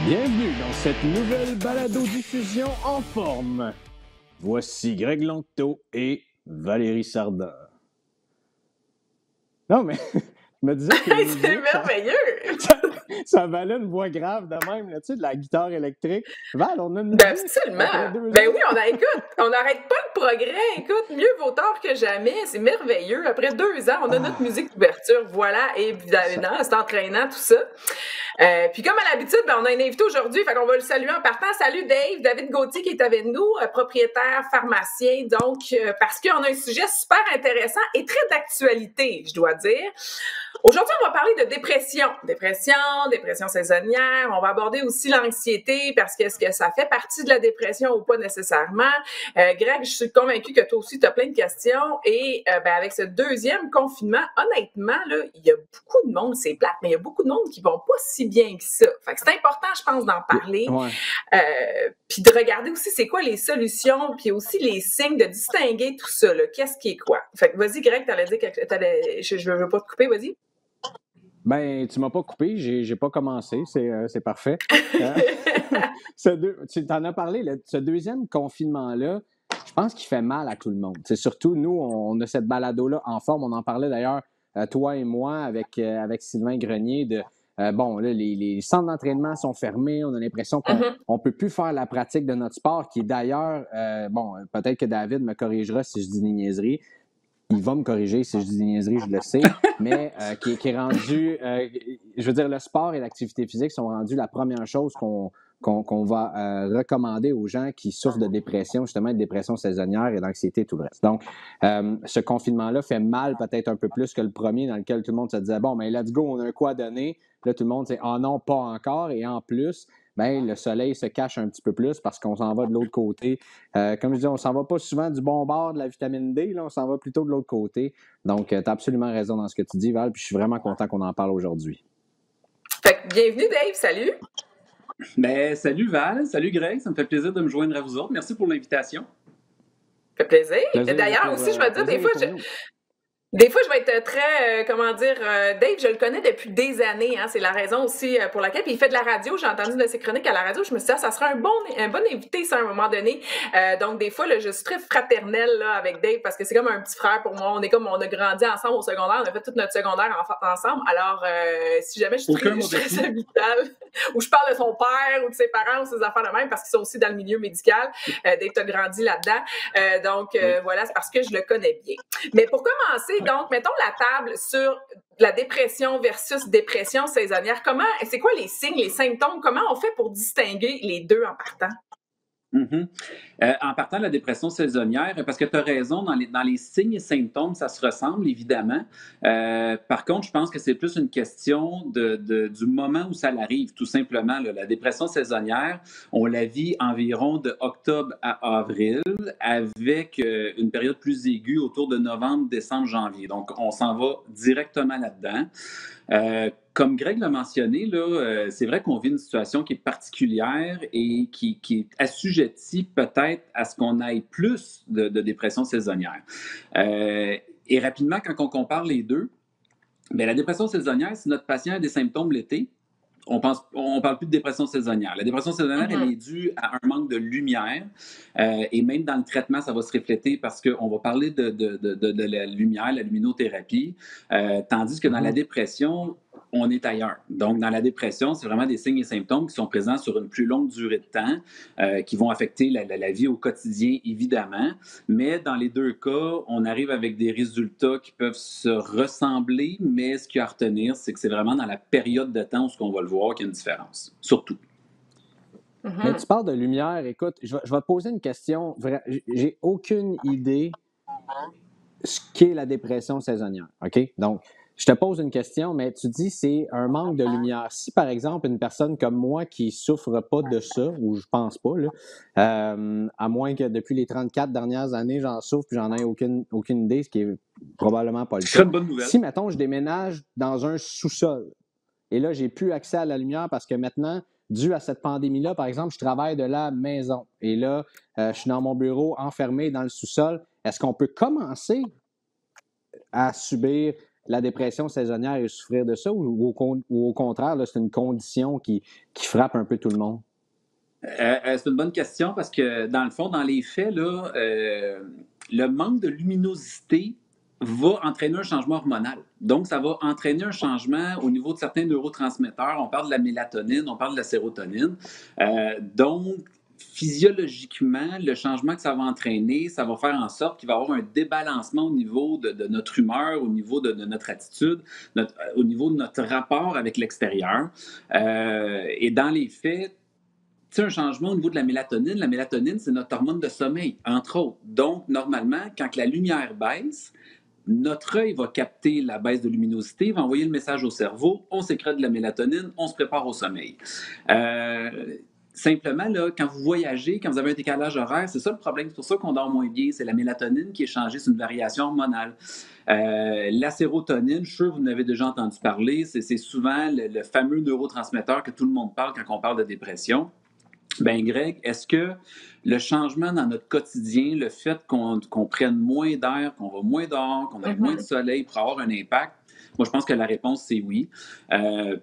Bienvenue dans cette nouvelle balado-diffusion en forme. Voici Greg Lanto et Valérie Sardin. Non, mais je me disais que c'est merveilleux! ça valait une voix grave de même, là, tu sais, de la guitare électrique. Val, on a une Ben, musique absolument! après 2 Ben ans. oui, on n'arrête pas le progrès. Écoute, mieux vaut tard que jamais. C'est merveilleux. Après 2 ans, on a notre musique d'ouverture. Voilà, et évidemment, c'est entraînant, tout ça. Puis comme à l'habitude, ben, on a un invité aujourd'hui, fait qu'on va le saluer en partant. Salut Dave, David Gauthier qui est avec nous, propriétaire, pharmacien, donc parce qu'on a un sujet super intéressant et très d'actualité, je dois dire. Aujourd'hui, on va parler de dépression. Dépression saisonnière. On va aborder aussi l'anxiété parce que est-ce que ça fait partie de la dépression ou pas nécessairement. Greg, je suis convaincue que toi aussi, tu as plein de questions. Et ben, avec ce deuxième confinement, honnêtement, là, il y a beaucoup de monde, c'est plate, mais il y a beaucoup de monde qui vont pas si bien que ça. Fait que c'est important, je pense, d'en parler. Ouais. Puis de regarder aussi c'est quoi les solutions, puis aussi les signes, de distinguer tout ça. Là. Qu'est-ce qui est quoi? Fait que vas-y, Greg, t'allais dire que je veux pas te couper, vas-y. Ben, tu m'as pas coupé, j'ai pas commencé, c'est parfait. Tu t'en as parlé, ce deuxième confinement-là, je pense qu'il fait mal à tout le monde. C'est surtout, nous, on a cette balado-là en forme. On en parlait d'ailleurs, toi et moi, avec Sylvain Grenier, bon, là, les centres d'entraînement sont fermés. On a l'impression qu'on ne peut plus faire la pratique de notre sport, qui est d'ailleurs, bon, peut-être que David me corrigera si je dis des niaiseries. Il va me corriger si je dis des niaiseries, je le sais, mais qui est rendu, je veux dire, le sport et l'activité physique sont rendus la première chose qu'on va recommander aux gens qui souffrent de dépression, justement de dépression saisonnière et d'anxiété et tout le reste. Donc, ce confinement-là fait mal peut-être un peu plus que le premier dans lequel tout le monde se disait, bon, mais let's go, on a un quoi donner. Là, tout le monde dit, ah non, pas encore. Et en plus, ben, le soleil se cache un petit peu plus parce qu'on s'en va de l'autre côté. Comme je dis, on s'en va pas souvent du bon bord de la vitamine D, là, on s'en va plutôt de l'autre côté. Donc, tu as absolument raison dans ce que tu dis, Val, puis je suis vraiment content qu'on en parle aujourd'hui. Fait que bienvenue, Dave, salut! Ben, salut Val, salut Greg, ça me fait plaisir de me joindre à vous autres. Merci pour l'invitation. Ça fait plaisir. D'ailleurs, aussi, je vais te dire, des fois, je vais être très, Dave, je le connais depuis des années, hein, c'est la raison aussi pour laquelle, puis il fait de la radio, j'ai entendu de ses chroniques à la radio, je me suis dit, ça serait un bon invité, ça, à un moment donné. Donc, des fois, là, je suis très fraternelle là, avec Dave, parce que c'est comme un petit frère pour moi, on a grandi ensemble au secondaire, on a fait toute notre secondaire ensemble, alors si jamais je suis très habitale, ou je parle de son père, ou de ses parents, ou ses affaires de même, parce qu'ils sont aussi dans le milieu médical, Dave, t'as grandi là-dedans, donc voilà, c'est parce que je le connais bien. Mais pour commencer, donc, mettons la table sur la dépression versus dépression saisonnière. C'est quoi les signes, les symptômes? Comment on fait pour distinguer les deux en partant? En partant de la dépression saisonnière, parce que tu as raison, dans les signes et symptômes, ça se ressemble évidemment. Par contre, je pense que c'est plus une question du moment où ça arrive, tout simplement. Là. La dépression saisonnière, on la vit environ de octobre à avril, avec une période plus aiguë autour de novembre, décembre, janvier. Donc, on s'en va directement là-dedans. Comme Greg l'a mentionné, là, c'est vrai qu'on vit une situation qui est particulière et qui est assujettie peut-être à ce qu'on aille plus de dépression saisonnière. Et rapidement, quand on compare les deux, bien, la dépression saisonnière, si notre patient a des symptômes l'été, on parle plus de dépression saisonnière. La dépression saisonnière, elle est due à un manque de lumière. Et même dans le traitement, ça va se refléter parce qu'on va parler de la lumière, la luminothérapie. Tandis que dans la dépression, on est ailleurs. Donc, dans la dépression, c'est vraiment des signes et symptômes qui sont présents sur une plus longue durée de temps, qui vont affecter la vie au quotidien, évidemment. Mais dans les deux cas, on arrive avec des résultats qui peuvent se ressembler, mais ce qu'il y a à retenir, c'est que c'est vraiment dans la période de temps où on va le voir qu'il y a une différence, surtout. Mais tu parles de lumière, écoute, je vais te poser une question. J'ai aucune idée ce qu'est la dépression saisonnière, OK? Donc, je te pose une question, mais tu dis c'est un manque de lumière. Si, par exemple, une personne comme moi qui souffre pas de ça, ou je pense pas, là, à moins que depuis les 34 dernières années, j'en souffre et j'en ai aucune idée, ce qui est probablement pas le cas. C'est une bonne nouvelle. Si, mettons, je déménage dans un sous-sol, et là, j'ai plus accès à la lumière parce que maintenant, dû à cette pandémie-là, par exemple, je travaille de la maison. Et là, je suis dans mon bureau, enfermé dans le sous-sol. Est-ce qu'on peut commencer à subir la dépression saisonnière et souffrir de ça, ou au contraire, là, c'est une condition qui frappe un peu tout le monde? C'est une bonne question parce que, dans le fond, dans les faits, là, le manque de luminosité va entraîner un changement hormonal. Donc, ça va entraîner un changement au niveau de certains neurotransmetteurs. On parle de la mélatonine, on parle de la sérotonine. Donc, physiologiquement, le changement que ça va entraîner, ça va faire en sorte qu'il va y avoir un débalancement au niveau de notre humeur, au niveau de notre attitude, au niveau de notre rapport avec l'extérieur. Et dans les faits, un changement au niveau de la mélatonine, c'est notre hormone de sommeil, entre autres. Donc, normalement, quand la lumière baisse, notre œil va capter la baisse de luminosité, va envoyer le message au cerveau, on sécrète de la mélatonine, on se prépare au sommeil. Simplement, là, quand vous voyagez, quand vous avez un décalage horaire, c'est ça le problème. C'est pour ça qu'on dort moins bien. C'est la mélatonine qui est changée, c'est une variation hormonale. La sérotonine, je suis sûr que vous en avez déjà entendu parler, c'est souvent le fameux neurotransmetteur que tout le monde parle quand on parle de dépression. Ben Greg, est-ce que le changement dans notre quotidien, le fait qu'on prenne moins d'air, qu'on va moins dehors, qu'on ait moins de soleil pour avoir un impact, moi je pense que la réponse c'est oui.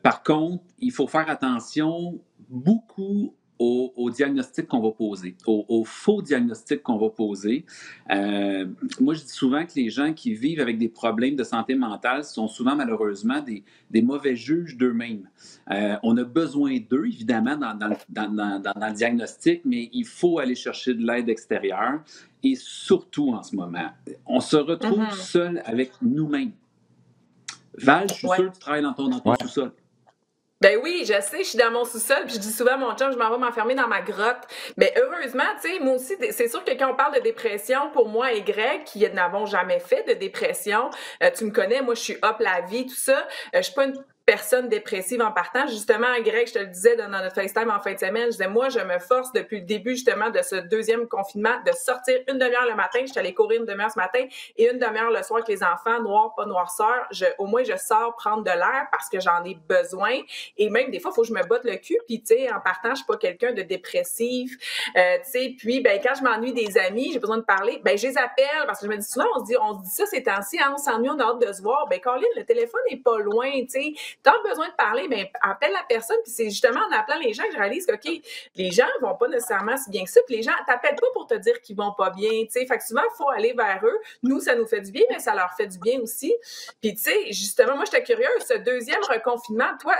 Par contre, il faut faire attention beaucoup au diagnostic qu'on va poser, au faux diagnostic qu'on va poser. Moi, je dis souvent que les gens qui vivent avec des problèmes de santé mentale sont souvent, malheureusement, des mauvais juges d'eux-mêmes. On a besoin d'eux, évidemment, dans le diagnostic, mais il faut aller chercher de l'aide extérieure. Et surtout en ce moment, on se retrouve seul avec nous-mêmes. Val, je suis sûr que tu travailles dans ton sous-sol. Ben oui, je sais, je suis dans mon sous-sol, puis je dis souvent à mon chum, je m'en vais m'enfermer dans ma grotte. Mais heureusement, tu sais, moi aussi, c'est sûr que quand on parle de dépression, pour moi et Greg, qui n'avons jamais fait de dépression, tu me connais, moi, je suis hop la vie, tout ça. Je suis pas une personne dépressive en partant. Justement, Greg, je te le disais dans notre FaceTime en fin de semaine, je disais, moi, je me force depuis le début, justement, de ce deuxième confinement, de sortir une demi-heure le matin. Je suis allée courir une demi-heure ce matin et une demi-heure le soir avec les enfants, noir, pas noirceur. Au moins, je sors prendre de l'air parce que j'en ai besoin. Et même, des fois, il faut que je me botte le cul. Puis, tu sais, en partant, je suis pas quelqu'un de dépressif. Tu sais, puis, ben, quand je m'ennuie des amis, j'ai besoin de parler, ben, je les appelle parce que je me dis souvent, on se dit ça ces temps-ci, hein, on s'ennuie, on a hâte de se voir. Ben, Colin, le téléphone n'est pas loin, tu sais. T'as besoin de parler, ben, appelle la personne. Puis, c'est justement en appelant les gens que je réalise que, OK, les gens vont pas nécessairement si bien que ça. Puis, les gens t'appellent pas pour te dire qu'ils vont pas bien, tu sais. Fait que souvent, il faut aller vers eux. Nous, ça nous fait du bien, mais ça leur fait du bien aussi. Puis, tu sais, justement, moi, j'étais curieuse. Ce deuxième reconfinement, toi,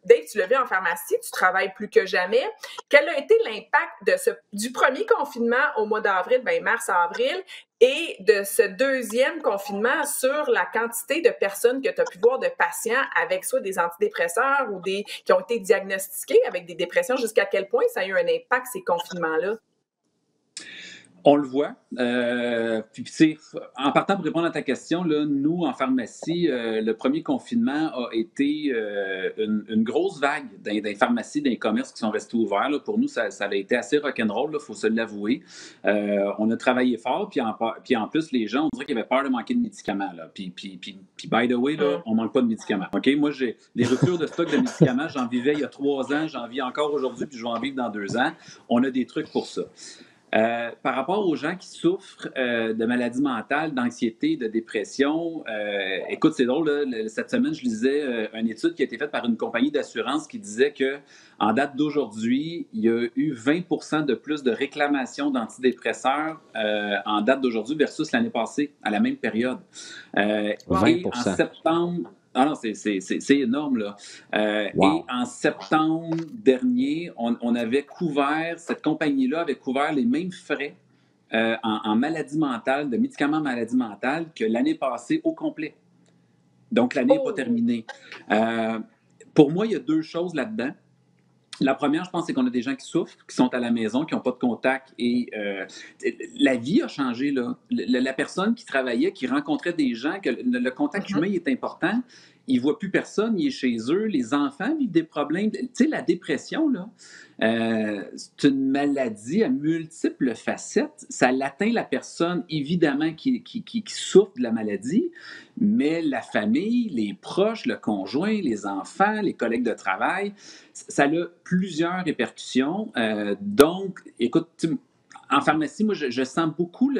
Dave, tu l'as vu en pharmacie, tu travailles plus que jamais. Quel a été l'impact du premier confinement au mois d'avril, ben mars-avril, et de ce deuxième confinement sur la quantité de personnes que tu as pu voir, de patients avec soit des antidépresseurs ou qui ont été diagnostiqués avec des dépressions, jusqu'à quel point ça a eu un impact, ces confinements-là? On le voit. Puis, tu sais, en partant pour répondre à ta question, là, nous, en pharmacie, le premier confinement a été une grosse vague dans les pharmacies, dans les commerces qui sont restés ouverts. Là. Pour nous, ça a été assez rock'n'roll, il faut se l'avouer. On a travaillé fort, puis en plus, les gens, on dirait qu'ils avaient peur de manquer de médicaments. Là. Puis, by the way, là, on ne manque pas de médicaments. OK? Moi, j'ai des ruptures de stock de médicaments. J'en vivais il y a 3 ans, j'en vis encore aujourd'hui, puis je vais en vivre dans 2 ans. On a des trucs pour ça. Par rapport aux gens qui souffrent de maladies mentales, d'anxiété, de dépression, écoute, c'est drôle, là, cette semaine, je lisais une étude qui a été faite par une compagnie d'assurance qui disait qu'en date d'aujourd'hui, il y a eu 20% de plus de réclamations d'antidépresseurs en date d'aujourd'hui versus l'année passée, à la même période. 20%. Et en septembre... Ah non, c'est énorme, là. Wow. Et en septembre dernier, on avait couvert, cette compagnie-là avait couvert les mêmes frais en maladie mentale, de médicaments maladie mentale, que l'année passée au complet. Donc, l'année n'est pas terminée. Pour moi, il y a 2 choses là-dedans. La première, je pense, c'est qu'on a des gens qui souffrent, qui sont à la maison, qui n'ont pas de contact. Et la vie a changé, là. La personne qui travaillait, qui rencontrait des gens, que le contact humain est important, il ne voit plus personne, il est chez eux. Les enfants vivent des problèmes. Tu sais, la dépression, là, c'est une maladie à multiples facettes. Ça l'atteint la personne, évidemment, qui souffre de la maladie, mais la famille, les proches, le conjoint, les enfants, les collègues de travail, ça a plusieurs répercussions. Donc, écoute, en pharmacie, moi, je sens beaucoup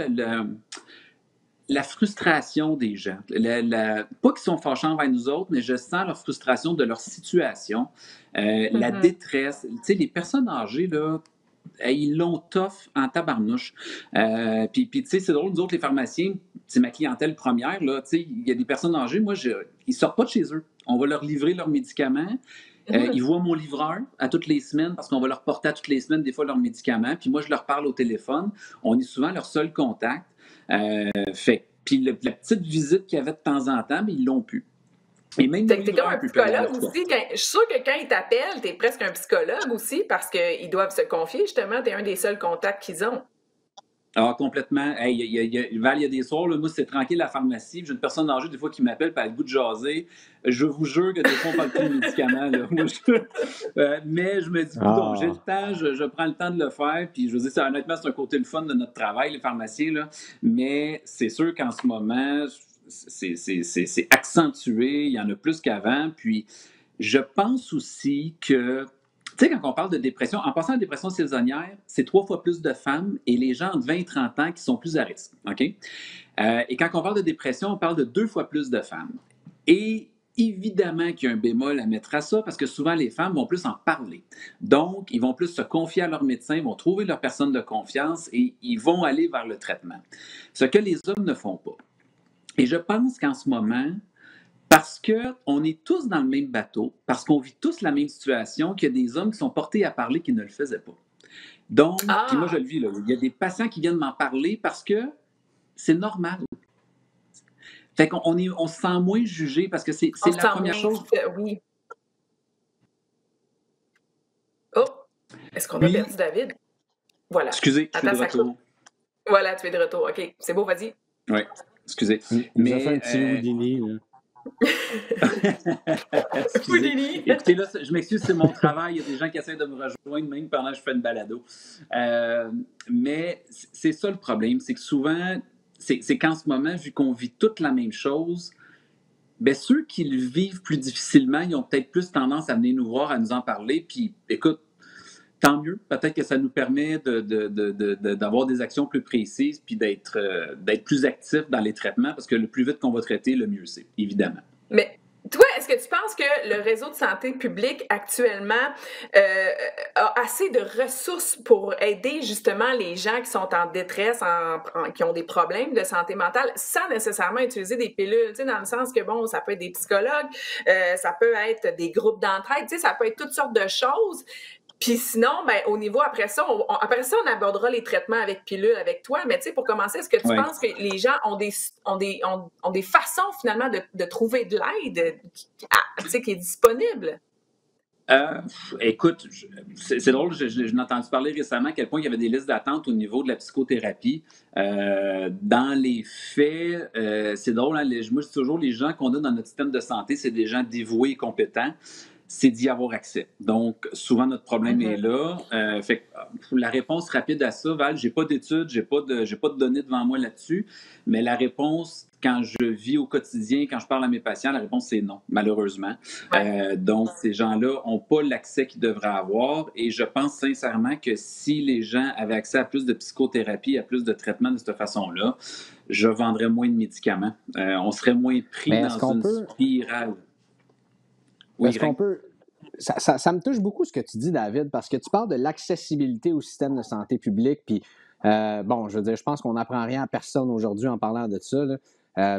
la frustration des gens. Pas qu'ils sont fâchants envers nous autres, mais je sens leur frustration de leur situation, la détresse. Tu sais, les personnes âgées, là, ils l'ont tough en tabarnouche. Puis tu sais, c'est drôle, nous autres, les pharmaciens, c'est ma clientèle première, là, tu sais, il y a des personnes âgées, moi, ils sortent pas de chez eux. On va leur livrer leurs médicaments. Ils voient mon livreur à toutes les semaines parce qu'on va leur porter à toutes les semaines, des fois, leurs médicaments. Puis moi, je leur parle au téléphone. On est souvent leur seul contact. Puis la petite visite qu'il y avait de temps en temps, mais ils l'ont plus. Et même t'es comme un psychologue aussi. Je suis sûre que quand ils t'appellent, t'es presque un psychologue aussi parce qu'ils doivent se confier, justement. T'es un des seuls contacts qu'ils ont. Ah, complètement. Val, il y a des soirs, là, moi, c'est tranquille à la pharmacie. J'ai une personne âgée, des fois, qui m'appelle, puis elle a le goût de jaser. Je vous jure que des fois, on parle plus de médicaments. Là. Moi, mais je me dis, donc, j'ai le temps, je prends le temps de le faire. Puis, je veux dire, honnêtement, c'est un côté le fun de notre travail, les pharmaciens. Là. Mais c'est sûr qu'en ce moment, c'est accentué. Il y en a plus qu'avant. Puis, je pense aussi que tu sais, quand on parle de dépression, en passant à la dépression saisonnière, c'est 3 fois plus de femmes et les gens entre 20 et 30 ans qui sont plus à risque. OK? Et quand on parle de dépression, on parle de 2 fois plus de femmes. Et évidemment qu'il y a un bémol à mettre à ça parce que souvent les femmes vont plus en parler. Donc, ils vont plus se confier à leur médecin, ils vont trouver leur personne de confiance et ils vont aller vers le traitement. Ce que les hommes ne font pas. Et je pense qu'en ce moment, parce qu'on est tous dans le même bateau, parce qu'on vit tous la même situation, qu'il y a des hommes qui sont portés à parler qui ne le faisaient pas. Donc, puis moi je le vis, là, il y a des patients qui viennent m'en parler parce que c'est normal. Fait qu'on on se sent moins jugé parce que c'est la première chose. Oui. Oh! Est-ce qu'on a perdu David? Voilà. Excusez, je suis de retour. Voilà, tu es de retour. OK, c'est beau, vas-y. Oui, excusez. Mais ça fait un petit Houdini, là. Écoutez, là, je m'excuse, c'est mon travail. Il y a des gens qui essaient de me rejoindre même pendant que je fais une balado. Mais c'est ça le problème, c'est que souvent, c'est qu'en ce moment, vu qu'on vit toute la même chose, bien, ceux qui le vivent plus difficilement, ils ont peut-être plus tendance à venir nous voir, à nous en parler. Puis, écoute, tant mieux. Peut-être que ça nous permet d'avoir des actions plus précises puis d'être plus actifs dans les traitements parce que le plus vite qu'on va traiter, le mieux c'est, évidemment. Mais toi, est-ce que tu penses que le réseau de santé publique actuellement a assez de ressources pour aider justement les gens qui sont en détresse, qui ont des problèmes de santé mentale, sans nécessairement utiliser des pilules, tu sais, dans le sens que, bon, ça peut être des psychologues, ça peut être des groupes d'entraide, tu sais, ça peut être toutes sortes de choses. Puis sinon, ben, au niveau, après ça, on abordera les traitements avec pilule avec toi. Mais tu sais, pour commencer, est-ce que tu penses que les gens ont des façons, finalement, de trouver de l'aide qui est disponible? Écoute, c'est drôle, j'ai entendu parler récemment à quel point il y avait des listes d'attente au niveau de la psychothérapie. Dans les faits, c'est drôle, hein, moi je dis toujours, les gens qu'on a dans notre système de santé, c'est des gens dévoués et compétents. C'est d'y avoir accès. Donc, souvent, notre problème est là. Fait que, la réponse rapide à ça, Val, j'ai pas d'études, j'ai pas de données devant moi là-dessus, mais la réponse, quand je vis au quotidien, quand je parle à mes patients, la réponse, c'est non, malheureusement. Donc, ces gens-là n'ont pas l'accès qu'ils devraient avoir et je pense sincèrement que si les gens avaient accès à plus de psychothérapie, à plus de traitements de cette façon-là, je vendrais moins de médicaments. On serait moins pris dans une spirale. Oui, est-ce qu'on peut... Ça me touche beaucoup ce que tu dis, David, parce que tu parles de l'accessibilité au système de santé publique. Puis, bon, je veux dire, je pense qu'on n'apprend rien à personne aujourd'hui en parlant de ça.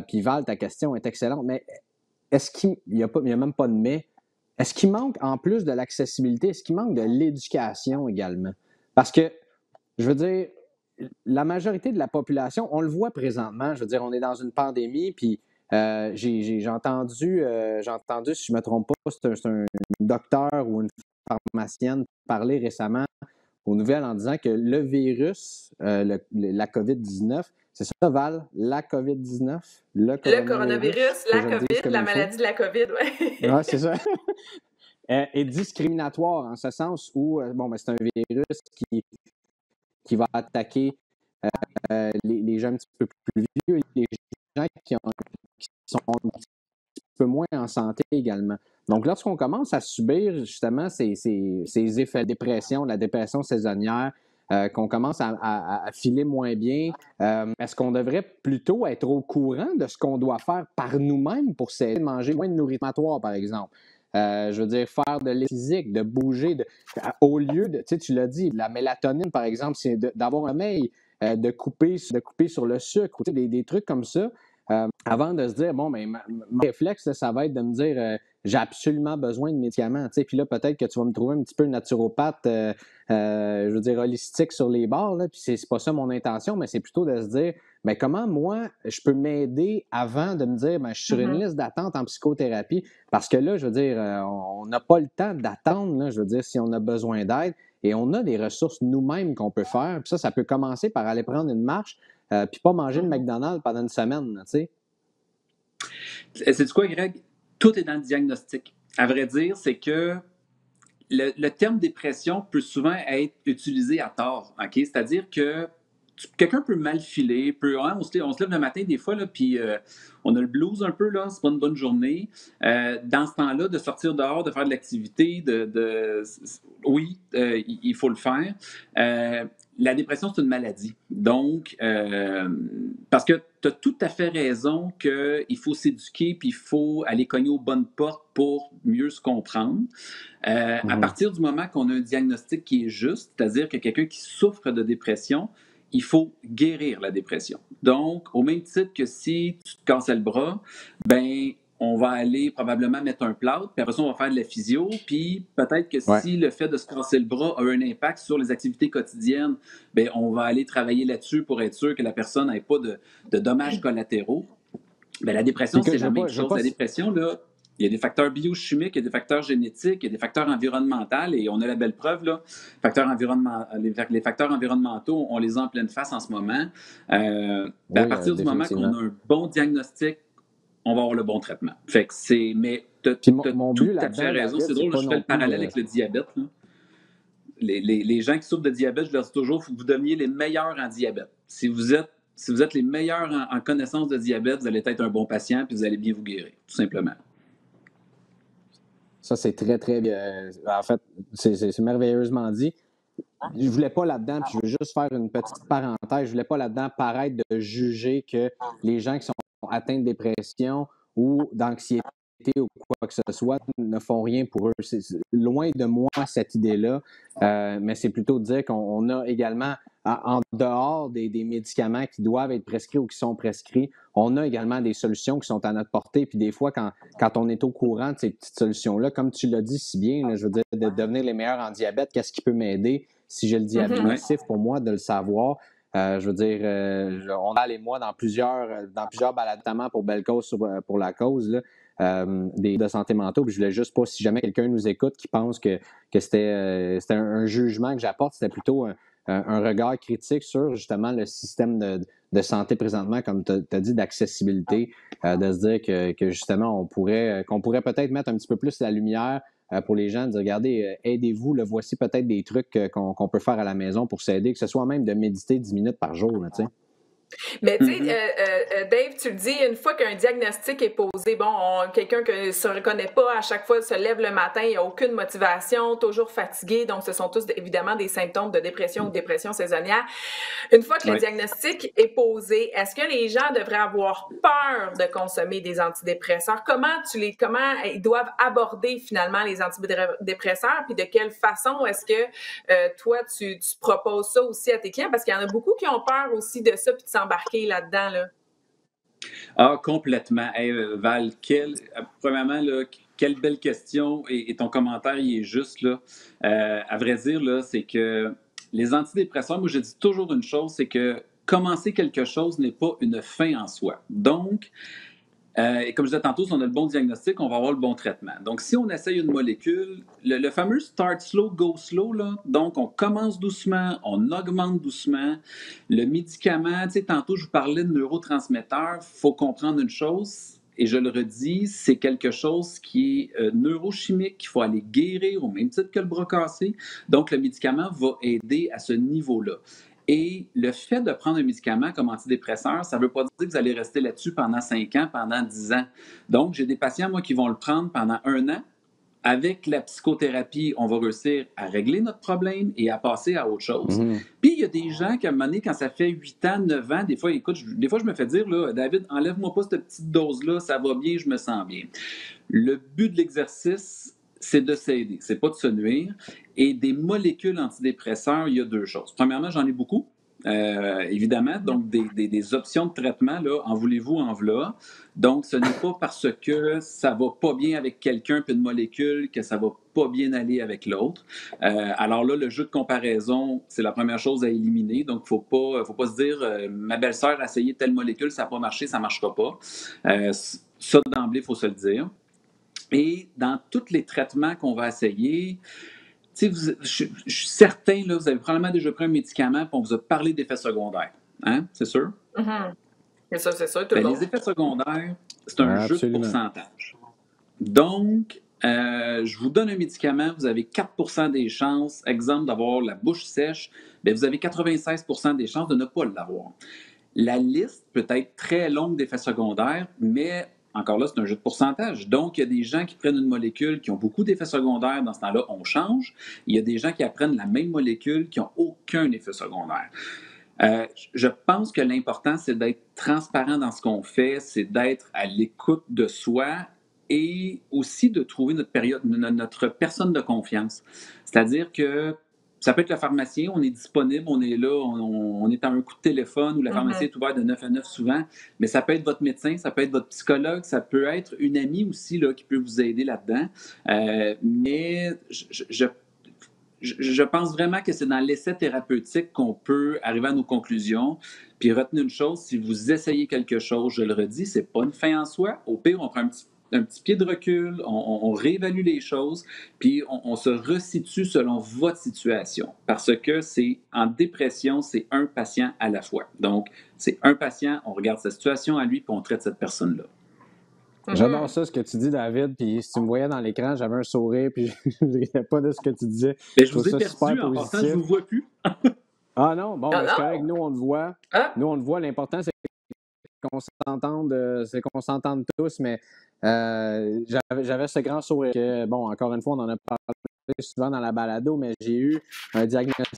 Puis, Val, ta question est excellente, mais est-ce qu'il n'y a même pas de mais? Est-ce qu'il manque, en plus de l'accessibilité, est-ce qu'il manque de l'éducation également? Parce que, je veux dire, la majorité de la population, on le voit présentement, je veux dire, on est dans une pandémie, puis j'ai entendu, si je ne me trompe pas, c'est un docteur ou une pharmacienne parler récemment aux nouvelles en disant que le virus, la COVID-19, c'est ça, Val? La COVID-19? Le coronavirus, la COVID, la maladie de la COVID, oui. Oui, c'est ça. Est discriminatoire en ce sens où, c'est un virus qui va attaquer les gens un petit peu plus vieux, les gens qui sont un petit peu moins en santé également. Donc, lorsqu'on commence à subir justement ces effets de dépression, la dépression saisonnière, qu'on commence à filer moins bien, est-ce qu'on devrait plutôt être au courant de ce qu'on doit faire par nous-mêmes pour s'aider de manger moins de nourriture, par exemple? Je veux dire, faire de l'effort physique, de bouger, au lieu de, tu sais, tu l'as dit, la mélatonine, par exemple, c'est d'avoir un sommeil, de couper sur le sucre, des trucs comme ça, avant de se dire, bon, ben, mon réflexe, ça va être de me dire, j'ai absolument besoin de médicaments, tu sais, puis là, peut-être que tu vas me trouver un petit peu naturopathe, je veux dire, holistique sur les bords, là, puis c'est pas ça mon intention, mais c'est plutôt de se dire, mais comment moi, je peux m'aider avant de me dire, ben, je suis sur une liste d'attente en psychothérapie, parce que là, je veux dire, on n'a pas le temps d'attendre, là, je veux dire, si on a besoin d'aide, et on a des ressources nous-mêmes qu'on peut faire, puis ça peut commencer par aller prendre une marche, puis pas manger le McDonald's pendant une semaine, tu sais. C'est quoi, Greg? Tout est dans le diagnostic. À vrai dire, c'est que le terme dépression peut souvent être utilisé à tort. OK? C'est-à-dire que quelqu'un peut mal filer, on se lève le matin des fois, là, puis on a le blues un peu, là, c'est pas une bonne journée. Dans ce temps-là, de sortir dehors, de faire de l'activité, oui, il faut le faire. La dépression, c'est une maladie. Donc, parce que tu as tout à fait raison qu'il faut s'éduquer puis il faut aller cogner aux bonnes portes pour mieux se comprendre. À partir du moment qu'on a un diagnostic qui est juste, c'est-à-dire que quelqu'un qui souffre de dépression, il faut guérir la dépression. Donc, au même titre que si tu te cassais le bras, ben on va aller probablement mettre un plâtre, puis après ça, on va faire de la physio, puis peut-être que si le fait de se casser le bras a un impact sur les activités quotidiennes, ben on va aller travailler là-dessus pour être sûr que la personne n'ait pas de dommages collatéraux. Ben, la dépression, c'est la même chose. La dépression, là, il y a des facteurs biochimiques, il y a des facteurs génétiques, il y a des facteurs environnementaux, et on a la belle preuve, là. Les facteurs environnementaux, on les a en pleine face en ce moment. À partir du moment qu'on a un bon diagnostic, on va avoir le bon traitement. Fait que c'est. Mais tu as tout à fait raison. C'est drôle, je fais le parallèle avec le diabète. Là. Les gens qui souffrent de diabète, je leur dis toujours, il faut que vous deveniez les meilleurs en diabète. Si vous êtes les meilleurs en connaissance de diabète, vous allez être un bon patient puis vous allez bien vous guérir, tout simplement. Ça, c'est très, très bien. En fait, c'est merveilleusement dit. Je ne voulais pas là-dedans, puis je veux juste faire une petite parenthèse, je ne voulais pas là-dedans paraître de juger que les gens qui sont atteints de dépression ou d'anxiété ou quoi que ce soit ne font rien pour eux. C'est loin de moi cette idée-là, mais c'est plutôt de dire qu'on a également, en dehors des médicaments qui doivent être prescrits ou qui sont prescrits, on a également des solutions qui sont à notre portée. Puis des fois, quand on est au courant de ces petites solutions-là, comme tu l'as dit si bien, là, je veux dire, de devenir les meilleurs en diabète, qu'est-ce qui peut m'aider si j'ai le diabète massif, pour moi, de le savoir. Je veux dire, on a les mois dans plusieurs balades, notamment pour Belle Cause, pour la cause, là, de santé mentale. Puis je voulais juste pas, si jamais quelqu'un nous écoute qui pense que c'était un jugement que j'apporte, c'était plutôt un regard critique sur justement le système de santé présentement, comme tu as dit, d'accessibilité, de se dire que justement, qu'on pourrait peut-être mettre un petit peu plus la lumière pour les gens, de dire, regardez, aidez-vous, là, voici peut-être des trucs qu'on peut faire à la maison pour s'aider, que ce soit même de méditer 10 minutes par jour, tu sais. Mais tu sais, Dave, tu le dis, une fois qu'un diagnostic est posé, bon, quelqu'un qui ne se reconnaît pas, à chaque fois se lève le matin, il n'a aucune motivation, toujours fatigué, donc ce sont tous évidemment des symptômes de dépression ou dépression saisonnière. Une fois que le diagnostic est posé, est-ce que les gens devraient avoir peur de consommer des antidépresseurs? Comment ils doivent aborder finalement les antidépresseurs, puis de quelle façon est-ce que toi, tu proposes ça aussi à tes clients? Parce qu'il y en a beaucoup qui ont peur aussi de ça, puis de s'embarquer là-dedans, là. Ah, complètement. Hey, Val, premièrement, là, quelle belle question, et ton commentaire, il est juste, là. À vrai dire, là, c'est que les antidépresseurs, moi, je dis toujours une chose, c'est que commencer quelque chose n'est pas une fin en soi. Donc, et comme je disais tantôt, si on a le bon diagnostic, on va avoir le bon traitement. Donc, si on essaye une molécule, le fameux start slow, go slow, là, donc on commence doucement, on augmente doucement. Le médicament, tu sais, tantôt je vous parlais de neurotransmetteurs, il faut comprendre une chose, et je le redis, c'est quelque chose qui est neurochimique, qu'il faut aller guérir au même titre que le bras cassé. Donc, le médicament va aider à ce niveau-là. Et le fait de prendre un médicament comme antidépresseur, ça ne veut pas dire que vous allez rester là-dessus pendant 5 ans, pendant 10 ans. Donc, j'ai des patients, moi, qui vont le prendre pendant 1 an. avec la psychothérapie, on va réussir à régler notre problème et à passer à autre chose. Puis, il y a des gens qui, à un moment donné, quand ça fait 8 ans, 9 ans, des fois, écoute, des fois, je me fais dire, là, David, enlève-moi pas cette petite dose-là, ça va bien, je me sens bien. Le but de l'exercice, c'est de s'aider, c'est pas de se nuire. Et des molécules antidépresseurs, il y a 2 choses. Premièrement, j'en ai beaucoup. Évidemment, donc des options de traitement, là, en voulez-vous, en voilà. Donc, ce n'est pas parce que ça va pas bien avec quelqu'un puis une molécule que ça va pas bien aller avec l'autre. Alors là, le jeu de comparaison, c'est la première chose à éliminer. Donc, faut pas se dire ma belle-sœur a essayé telle molécule, ça n'a pas marché, ça marchera pas. Ça, d'emblée, il faut se le dire. Et dans tous les traitements qu'on va essayer, je suis certain, là, vous avez probablement déjà pris un médicament et on vous a parlé d'effets secondaires. Hein? C'est sûr? C'est ça, c'est sûr. Les effets secondaires, c'est un jeu de pourcentage. Donc, je vous donne un médicament, vous avez 4 % des chances, exemple, d'avoir la bouche sèche, bien, vous avez 96 % des chances de ne pas l'avoir. La liste peut être très longue d'effets secondaires, mais encore là, c'est un jeu de pourcentage. Donc, il y a des gens qui prennent une molécule qui ont beaucoup d'effets secondaires. Dans ce temps-là, on change. Il y a des gens qui apprennent la même molécule qui n'ont aucun effet secondaire. Je pense que l'important, c'est d'être transparent dans ce qu'on fait, c'est d'être à l'écoute de soi et aussi de trouver notre personne de confiance. C'est-à-dire que ça peut être le pharmacien, on est disponible, on est là, on est à un coup de téléphone ou la pharmacie est ouverte de 9 à 9 souvent, mais ça peut être votre médecin, ça peut être votre psychologue, ça peut être une amie aussi là, qui peut vous aider là-dedans. Mais je pense vraiment que c'est dans l'essai thérapeutique qu'on peut arriver à nos conclusions. Puis retenez une chose, si vous essayez quelque chose, je le redis, c'est pas une fin en soi. Au pire, on prend un petit pied de recul, on réévalue les choses, puis on se resitue selon votre situation. Parce que c'est en dépression, c'est un patient à la fois. Donc, c'est un patient, on regarde sa situation à lui, puis on traite cette personne-là. J'adore ça, ce que tu dis, David. Puis si tu me voyais dans l'écran, j'avais un sourire, puis je ne riais pas de ce que tu disais. Mais je vous ai perdu, en passant, je ne vous vois plus. Ah non, bon, c'est correct, nous, on te voit. Nous, on te voit. L'important, c'est qu'on s'entende tous, mais j'avais ce grand sourire que, bon, encore une fois, on en a parlé souvent dans la balado, mais j'ai eu un diagnostic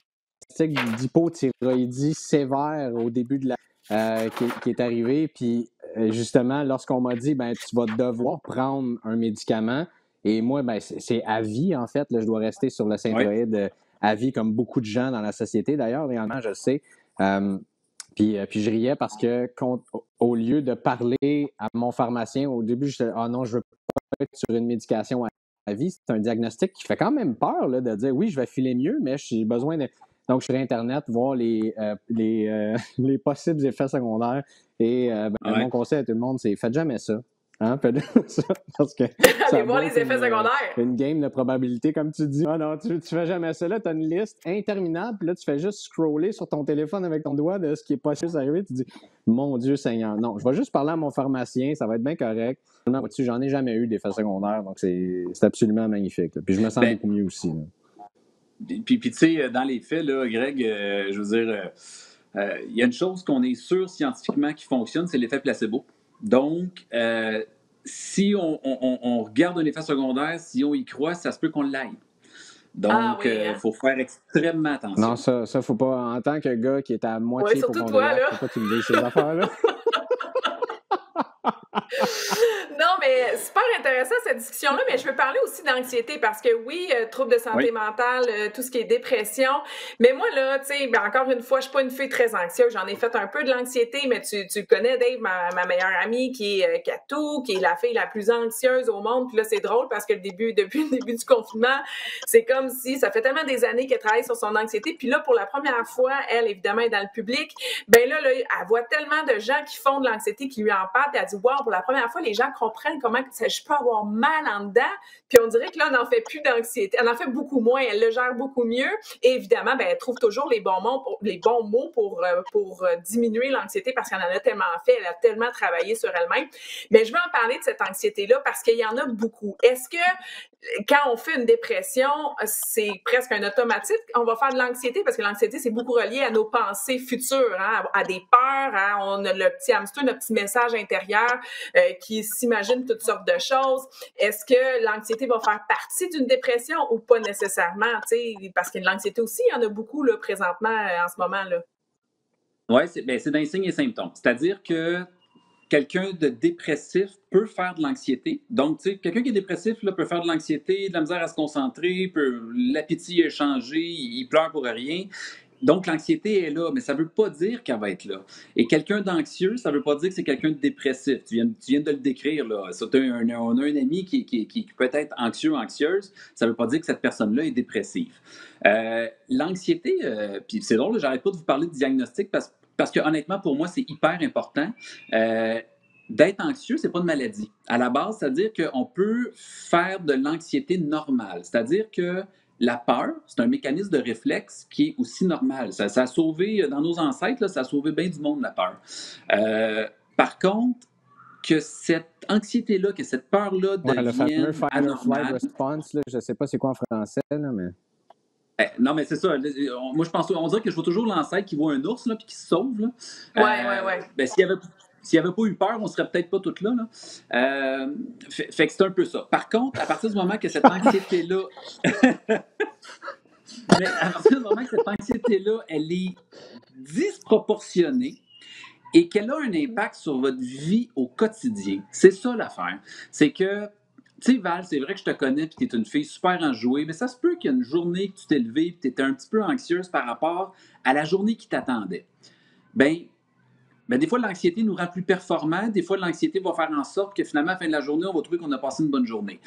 d'hypothyroïdie sévère au début de qui est arrivé, puis justement, lorsqu'on m'a dit, ben tu vas devoir prendre un médicament, et moi, ben c'est à vie, en fait, là, je dois rester sur le Synthroid à vie, comme beaucoup de gens dans la société, d'ailleurs, réellement, je le sais. Puis je riais parce que au lieu de parler à mon pharmacien, au début, je disais, ah non, je veux pas être sur une médication à vie. C'est un diagnostic qui fait quand même peur là, de dire, oui, je vais filer mieux, mais j'ai besoin de... Donc, je suis sur Internet, voir les possibles effets secondaires. Et mon conseil à tout le monde, c'est faites jamais ça. Hein? Faites ça parce que allez voir les effets secondaires. Une game de probabilité, comme tu dis. Ah non, tu fais jamais ça. Là, tu as une liste interminable, puis là, tu fais juste scroller sur ton téléphone avec ton doigt de ce qui est possible d'arriver. Tu dis, mon Dieu Seigneur, non, je vais juste parler à mon pharmacien, ça va être bien correct. J'en ai jamais eu d'effets secondaires, donc c'est absolument magnifique. Là. Puis je me sens beaucoup mieux aussi. Là. Puis tu sais, dans les faits, là, Greg, je veux dire, il y a une chose qu'on est sûr scientifiquement qui fonctionne, c'est l'effet placebo. Donc, si on regarde un effet secondaire, si on y croit, ça se peut qu'on l'aille. Donc, faut faire extrêmement attention. Non, ça faut pas. En tant que gars qui est à moitié hypocondriaque, faut pas que tu me dises ces affaires-là. Non, mais super intéressant cette discussion-là, mais je veux parler aussi d'anxiété parce que oui, troubles de santé mentale, tout ce qui est dépression, mais moi là, tu sais, encore une fois, je suis pas une fille très anxieuse, j'en ai fait un peu de l'anxiété, mais tu connais Dave, ma meilleure amie qui est Katou, qui est la fille la plus anxieuse au monde, puis là c'est drôle parce que depuis le début du confinement, c'est comme si ça fait tellement des années qu'elle travaille sur son anxiété, puis là pour la première fois, elle évidemment est dans le public, ben là elle voit tellement de gens qui font de l'anxiété, qui lui en parlent, puis elle dit wow, pour la première fois les gens comprennent comment je peux avoir mal en dedans, puis on dirait que là, on n'en fait plus d'anxiété. Elle en fait beaucoup moins, elle le gère beaucoup mieux, et évidemment, ben, elle trouve toujours les bons mots pour diminuer l'anxiété parce qu'elle en a tellement fait, elle a tellement travaillé sur elle-même. Mais je veux en parler de cette anxiété-là parce qu'il y en a beaucoup. Est-ce que quand on fait une dépression, c'est presque un automatique. On va faire de l'anxiété parce que l'anxiété, c'est beaucoup relié à nos pensées futures, hein, à des peurs. Hein. On a le petit hamster, notre petit message intérieur qui s'imagine toutes sortes de choses. Est-ce que l'anxiété va faire partie d'une dépression ou pas nécessairement? Parce que l'anxiété aussi, il y en a beaucoup là, présentement en ce moment. Oui, c'est dans les signes et symptômes. C'est-à-dire que quelqu'un de dépressif peut faire de l'anxiété. Donc, tu sais, quelqu'un qui est dépressif là, peut faire de l'anxiété, de la misère à se concentrer, l'appétit est changé, il pleure pour rien. Donc, l'anxiété est là, mais ça ne veut pas dire qu'elle va être là. Et quelqu'un d'anxieux, ça ne veut pas dire que c'est quelqu'un de dépressif. Tu viens de le décrire, là. On a un ami qui peut être anxieux ou anxieuse, ça ne veut pas dire que cette personne-là est dépressive. L'anxiété, puis c'est drôle, j'arrête pas de vous parler de diagnostic parce que honnêtement, pour moi, c'est hyper important. D'être anxieux, c'est pas une maladie. À la base, c'est-à-dire qu'on peut faire de l'anxiété normale. C'est-à-dire que la peur, c'est un mécanisme de réflexe qui est aussi normal. Ça a sauvé, dans nos ancêtres, là, ça a sauvé bien du monde, la peur. Par contre, que cette anxiété-là, que cette peur-là devienne le fameux fight or flight anormale. response, là, je ne sais pas c'est quoi en français, là, mais... Non, mais c'est ça. Moi, je pense, on dirait que je vois toujours l'ancêtre qui voit un ours là, puis qui se sauve. Là. Ouais. Ben, s'il n'y avait pas eu peur, on ne serait peut-être pas toutes là. Fait que c'est un peu ça. Par contre, à partir du moment que cette anxiété-là... Mais à partir du moment que cette anxiété-là, elle est disproportionnée et qu'elle a un impact sur votre vie au quotidien, c'est ça l'affaire. C'est que, tu sais, Val, c'est vrai que je te connais et que tu es une fille super enjouée, mais ça se peut qu'il y ait une journée que tu t'es levée et que tu étais un petit peu anxieuse par rapport à la journée qui t'attendait. Ben, des fois, l'anxiété nous rend plus performants. Des fois, l'anxiété va faire en sorte que finalement, à la fin de la journée, on va trouver qu'on a passé une bonne journée.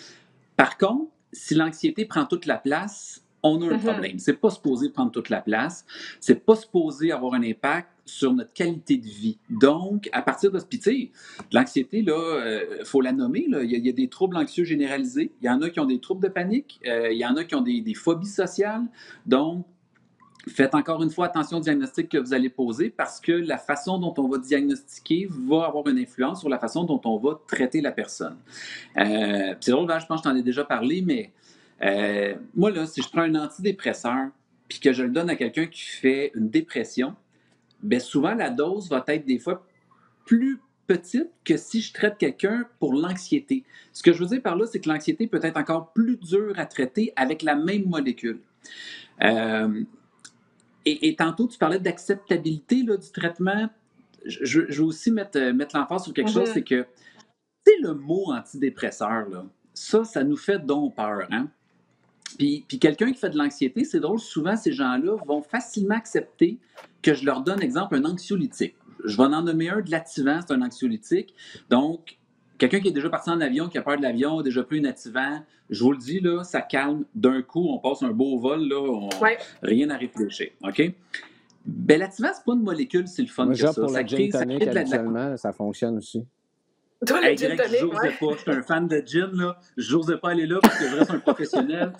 Par contre, si l'anxiété prend toute la place, on a un problème. C'est pas supposé prendre toute la place. C'est pas supposé avoir un impact sur notre qualité de vie. Donc, à partir de ce... Puis, tu sais, l'anxiété, là, faut la nommer. Là. Il y a des troubles anxieux généralisés. Il y en a qui ont des troubles de panique. Il y en a qui ont des phobies sociales. Donc, faites encore une fois attention au diagnostic que vous allez poser parce que la façon dont on va diagnostiquer va avoir une influence sur la façon dont on va traiter la personne. C'est drôle, je pense que je t'en ai déjà parlé, mais moi, là, si je prends un antidépresseur puis que je le donne à quelqu'un qui fait une dépression, bien souvent, la dose va être des fois plus petite que si je traite quelqu'un pour l'anxiété. Ce que je veux dire par là, c'est que l'anxiété peut être encore plus dure à traiter avec la même molécule. Et tantôt, tu parlais d'acceptabilité là, du traitement. Je veux aussi mettre l'emphase sur quelque chose, c'est que, tu sais, le mot antidépresseur, là, ça nous fait donc peur. Hein? Puis quelqu'un qui fait de l'anxiété, c'est drôle, souvent, ces gens-là vont facilement accepter que je leur donne, exemple, un anxiolytique. Je vais en nommer un de l'Ativan, c'est un anxiolytique. Donc, quelqu'un qui est déjà parti en avion, qui a peur de l'avion, a déjà pris un Ativan, je vous le dis, là, ça calme d'un coup, on passe un beau vol, là, rien à réfléchir, OK? Ben, l'Ativan, c'est pas une molécule, c'est le fun que ça. Pour ça la gin tonic, habituellement, ça fonctionne aussi. Toi, le gin tonic, j'osais pas. Je suis un fan de gin, là. J'osais pas aller là parce que je reste un professionnel.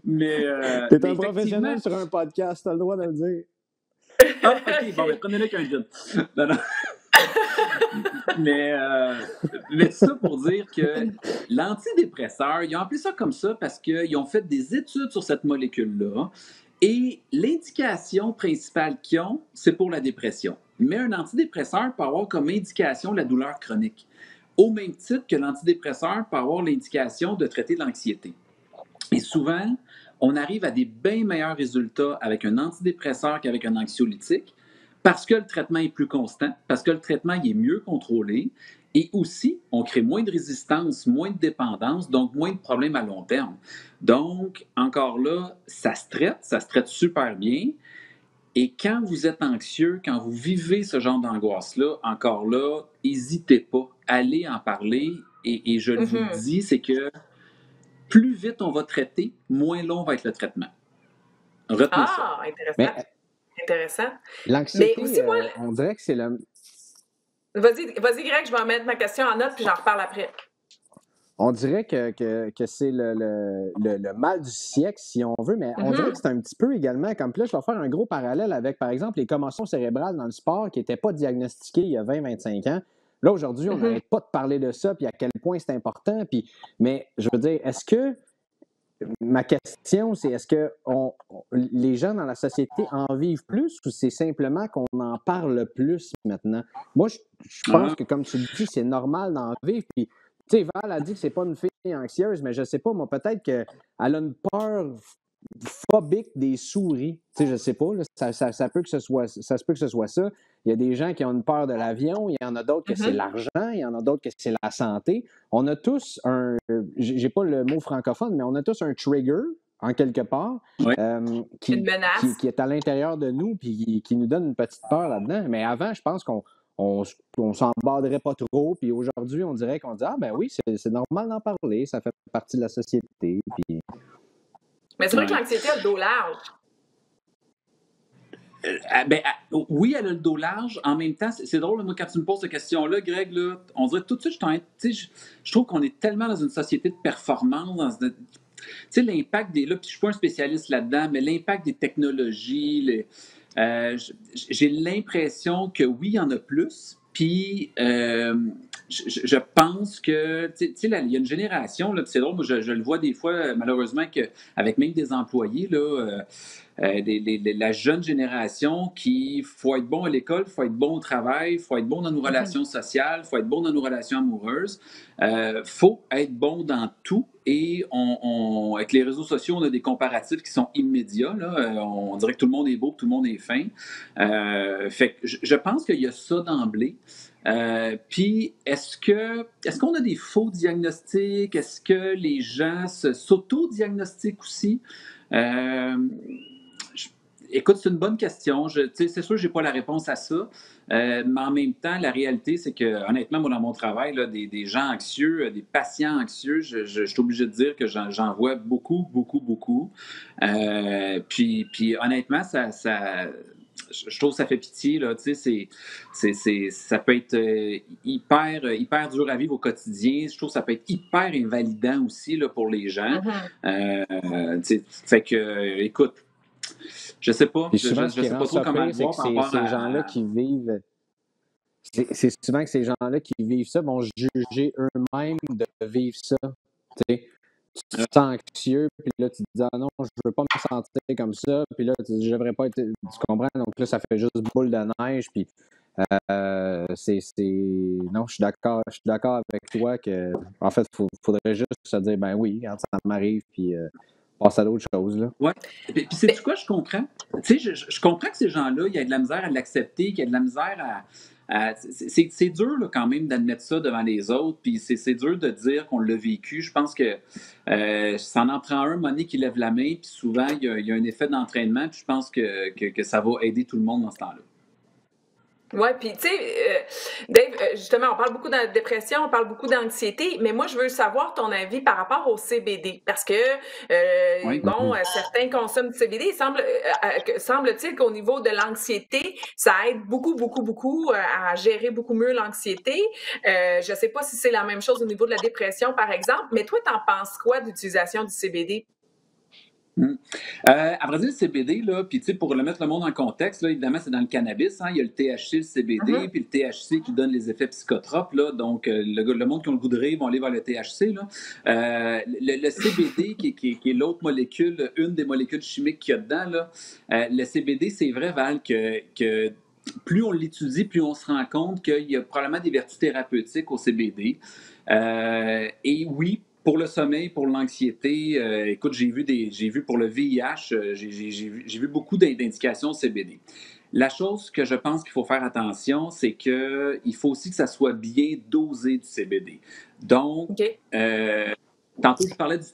Mais... T'es un professionnel sur un podcast, t'as le droit de le dire. Ah, OK, bon, ben, prenez-le qu'un gin. Non. Mais ça pour dire que l'antidépresseur, ils ont appelé ça comme ça parce qu'ils ont fait des études sur cette molécule-là et l'indication principale qu'ils ont, c'est pour la dépression. Mais un antidépresseur peut avoir comme indication la douleur chronique, au même titre que l'antidépresseur peut avoir l'indication de traiter l'anxiété. Et souvent, on arrive à des bien meilleurs résultats avec un antidépresseur qu'avec un anxiolytique, parce que le traitement est plus constant, parce que le traitement il est mieux contrôlé, et aussi, on crée moins de résistance, moins de dépendance, donc moins de problèmes à long terme. Donc, encore là, ça se traite super bien. Et quand vous êtes anxieux, quand vous vivez ce genre d'angoisse-là, encore là, n'hésitez pas, allez en parler. Et je vous dis, c'est que plus vite on va traiter, moins long va être le traitement. Retenez ça. Ah, intéressant. Intéressant. L'anxiété, aussi, on dirait que c'est le... Vas-y, Greg, je vais mettre ma question en note, puis j'en reparle après. On dirait que c'est le mal du siècle, si on veut, mais on dirait que c'est un petit peu également, comme là, je vais faire un gros parallèle avec, par exemple, les commotions cérébrales dans le sport qui n'étaient pas diagnostiquées il y a 20-25 ans. Là, aujourd'hui, on n'arrête pas de parler de ça, puis à quel point c'est important. Mais je veux dire, ma question, c'est est-ce que les gens dans la société en vivent plus ou c'est simplement qu'on en parle plus maintenant? Moi, je pense que, comme tu le dis, c'est normal d'en vivre. Puis, tu sais, Val a dit que c'est pas une fille anxieuse, mais je sais pas, moi, peut-être qu'elle a une peur phobique des souris. Tu sais, je sais pas, là, ça se peut que ce soit ça. Il y a des gens qui ont une peur de l'avion, il y en a d'autres que c'est l'argent, il y en a d'autres que c'est la santé. On a tous j'ai pas le mot francophone, mais on a tous un trigger, en quelque part, qui est à l'intérieur de nous puis qui nous donne une petite peur là-dedans. Mais avant, je pense qu'on s'en barderait pas trop. Puis aujourd'hui, on dirait qu'on dit « Ah ben oui, c'est normal d'en parler, ça fait partie de la société. » Puis... Mais c'est vrai que l'anxiété a le dos large. Oui, elle a le dos large. En même temps, c'est drôle, moi, quand tu me poses cette question-là, Greg, là, on dirait tout de suite, je trouve qu'on est tellement dans une société de performance, tu sais, l'impact des... Là, puis je suis pas un spécialiste là-dedans, mais l'impact des technologies, j'ai l'impression que oui, il y en a plus. Puis, je pense que, tu sais, il y a une génération, là, c'est drôle, moi, je le vois des fois, malheureusement, avec même des employés, là, la jeune génération qui, faut être bon à l'école, faut être bon au travail, faut être bon dans nos relations sociales, faut être bon dans nos relations amoureuses, faut être bon dans tout. Et avec les réseaux sociaux, on a des comparatifs qui sont immédiats. Là. On dirait que tout le monde est beau, que tout le monde est fin. Fait que je pense qu'il y a ça d'emblée. Puis, est-ce qu'on a des faux diagnostics? Est-ce que les gens s'auto-diagnostiquent aussi? Écoute, c'est une bonne question. C'est sûr que je n'ai pas la réponse à ça. Mais en même temps, la réalité, c'est que, honnêtement, moi, dans mon travail, là, des gens anxieux, des patients anxieux, je suis obligé de dire que j'en vois beaucoup, beaucoup, beaucoup. Puis honnêtement, je trouve que ça fait pitié. Là, ça peut être hyper dur à vivre au quotidien. Je trouve que ça peut être hyper invalidant aussi là, pour les gens. Fait que, écoute, je sais pas. Je sais pas trop comment le voir par rapport à... ces gens-là qui vivent... C'est souvent que ces gens-là qui vivent ça vont juger eux-mêmes de vivre ça. Tu te sens anxieux, puis là, tu te dis « Ah non, je veux pas me sentir comme ça. » Puis là, tu dis « Je devrais pas être... » Tu comprends? Donc là, ça fait juste boule de neige. Puis Non, je suis d'accord avec toi que, en fait, il faudrait juste se dire « Ben oui, quand ça m'arrive, puis... » passe à d'autres choses. Là. Oui. Puis sais-tu quoi, je comprends? Tu sais, je comprends que ces gens-là, il y a de la misère à l'accepter, qu'il y a de la misère à c'est dur là, quand même d'admettre ça devant les autres, puis c'est dur de dire qu'on l'a vécu. Je pense que ça en prend un, Monique, qui lève la main, puis souvent, il y a un effet d'entraînement, puis je pense que ça va aider tout le monde dans ce temps-là. Oui, puis tu sais, Dave, justement, on parle beaucoup de dépression, on parle beaucoup d'anxiété, mais moi, je veux savoir ton avis par rapport au CBD, parce que, certains consomment du CBD, semble-t-il qu'au niveau de l'anxiété, ça aide beaucoup, beaucoup, beaucoup à gérer beaucoup mieux l'anxiété. Je sais pas si c'est la même chose au niveau de la dépression, par exemple, mais toi, t'en penses quoi d'utilisation du CBD? À vrai dire, le CBD, là, puis pour remettre le monde en contexte, là, évidemment, c'est dans le cannabis. Hein, il y a le THC, le CBD, puis le THC qui donne les effets psychotropes. Là, donc, le monde qui a le goût de rire vont aller vers le THC. Là. Le CBD, qui est l'autre molécule, une des molécules chimiques qu'il y a dedans, là, le CBD, c'est vrai, Val, que plus on l'étudie, plus on se rend compte qu'il y a probablement des vertus thérapeutiques au CBD. Et oui, pour le sommeil, pour l'anxiété, écoute, j'ai vu pour le VIH, j'ai vu beaucoup d'indications CBD. La chose que je pense qu'il faut faire attention, c'est qu'il faut aussi que ça soit bien dosé du CBD. Donc, tantôt je parlais du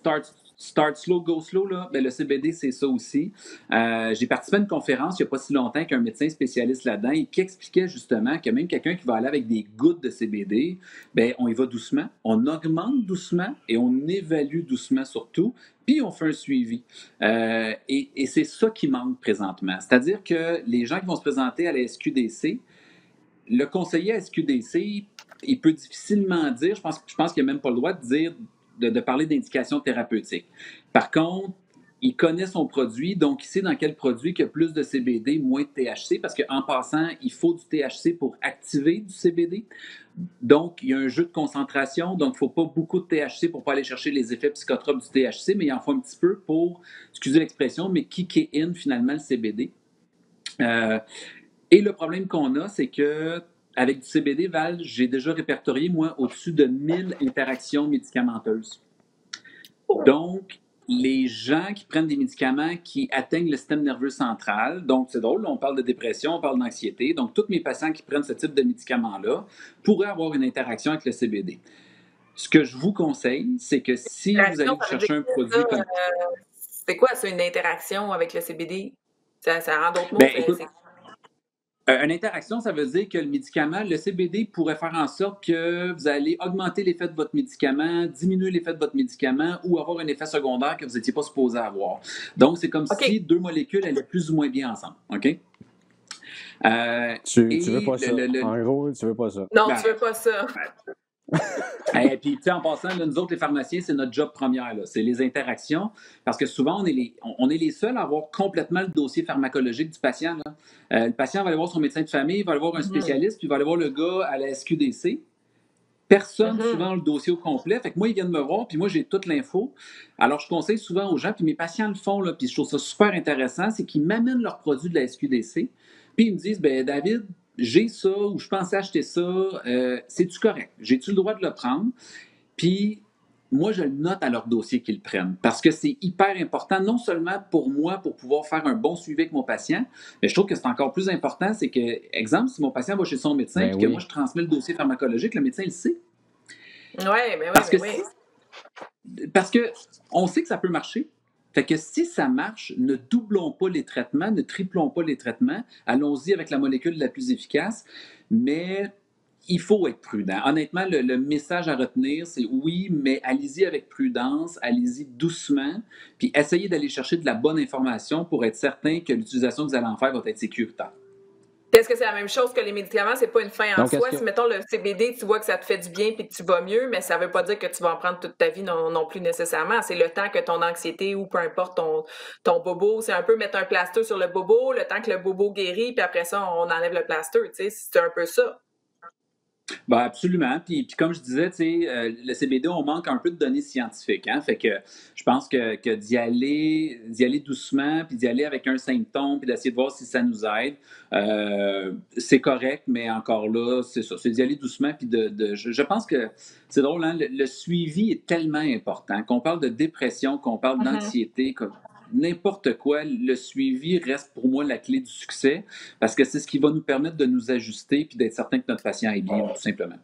Start Slow, Go Slow, là, ben, le CBD, c'est ça aussi. J'ai participé à une conférence il n'y a pas si longtemps qu'un médecin spécialiste là-dedans et qui expliquait justement que même quelqu'un qui va aller avec des gouttes de CBD, ben, on y va doucement, on augmente doucement et on évalue doucement surtout, puis on fait un suivi. Et c'est ça qui manque présentement. C'est-à-dire que les gens qui vont se présenter à la SQDC, le conseiller à SQDC, il peut difficilement dire, je pense qu'il n'a même pas le droit de dire de parler d'indication thérapeutique. Par contre, il connaît son produit, donc il sait dans quel produit il y a plus de CBD, moins de THC, parce qu'en passant, il faut du THC pour activer du CBD. Donc, il y a un jeu de concentration, donc il ne faut pas beaucoup de THC pour ne pas aller chercher les effets psychotropes du THC, mais il en faut un petit peu pour, excusez l'expression, mais kicker in finalement le CBD. Et le problème qu'on a, c'est que avec du CBD, Val, j'ai déjà répertorié, moi, au-dessus de 1000 interactions médicamenteuses. Donc, les gens qui prennent des médicaments qui atteignent le système nerveux central, donc c'est drôle, on parle de dépression, on parle d'anxiété, donc tous mes patients qui prennent ce type de médicaments-là pourraient avoir une interaction avec le CBD. Ce que je vous conseille, c'est que si vous allez chercher un produit comme... c'est quoi, ça, une interaction avec le CBD? Ça rend d'autres mots? Ben, écoute, une interaction, ça veut dire que le médicament, le CBD pourrait faire en sorte que vous allez augmenter l'effet de votre médicament, diminuer l'effet de votre médicament ou avoir un effet secondaire que vous n'étiez pas supposé avoir. Donc, c'est comme si deux molécules allaient plus ou moins bien ensemble. OK? Tu veux pas ça. En gros, tu veux pas ça. Non, tu veux pas ça. Et puis, tu sais, en passant, là, nous autres, les pharmaciens, c'est notre job première, là, c'est les interactions, parce que souvent, on est les seuls à avoir complètement le dossier pharmacologique du patient. Là. Le patient va aller voir son médecin de famille, il va aller voir un spécialiste, puis il va aller voir le gars à la SQDC. Personne, souvent, le dossier au complet. Fait que moi, ils viennent me voir, puis moi, j'ai toute l'info. Alors, je conseille souvent aux gens, puis mes patients le font, là, puis je trouve ça super intéressant, c'est qu'ils m'amènent leurs produits de la SQDC, puis ils me disent, ben David, j'ai ça, ou je pensais acheter ça, c'est-tu correct? J'ai-tu le droit de le prendre? Puis, moi, je le note à leur dossier qu'ils le prennent, parce que c'est hyper important, non seulement pour moi, pour pouvoir faire un bon suivi avec mon patient, mais je trouve que c'est encore plus important, c'est que, exemple, si mon patient va chez son médecin, puis que moi, je transmets le dossier pharmacologique, le médecin, il le sait. Oui, mais oui, parce que on sait que ça peut marcher. Fait que si ça marche, ne doublons pas les traitements, ne triplons pas les traitements, allons-y avec la molécule la plus efficace, mais il faut être prudent. Honnêtement, le message à retenir, c'est oui, mais allez-y avec prudence, allez-y doucement, puis essayez d'aller chercher de la bonne information pour être certain que l'utilisation que vous allez en faire va être sécuritaire. Est-ce que c'est la même chose que les médicaments? C'est pas une fin en soi. Si, mettons, le CBD, tu vois que ça te fait du bien puis que tu vas mieux, mais ça veut pas dire que tu vas en prendre toute ta vie non plus nécessairement. C'est le temps que ton anxiété ou peu importe ton bobo, c'est un peu mettre un plaster sur le bobo, le temps que le bobo guérit, puis après ça, on enlève le plaster. Tu sais, c'est un peu ça. Ben absolument. Puis comme je disais, le CBD, on manque un peu de données scientifiques. Hein? Fait que je pense que d'y aller doucement, puis d'y aller avec un symptôme, puis d'essayer de voir si ça nous aide, c'est correct, mais encore là, c'est ça. C'est d'y aller doucement, puis je pense que c'est drôle, hein? Le suivi est tellement important. Qu'on parle de dépression, qu'on parle d'anxiété, n'importe quoi, le suivi reste pour moi la clé du succès parce que c'est ce qui va nous permettre de nous ajuster puis d'être certain que notre patient est bien, tout simplement.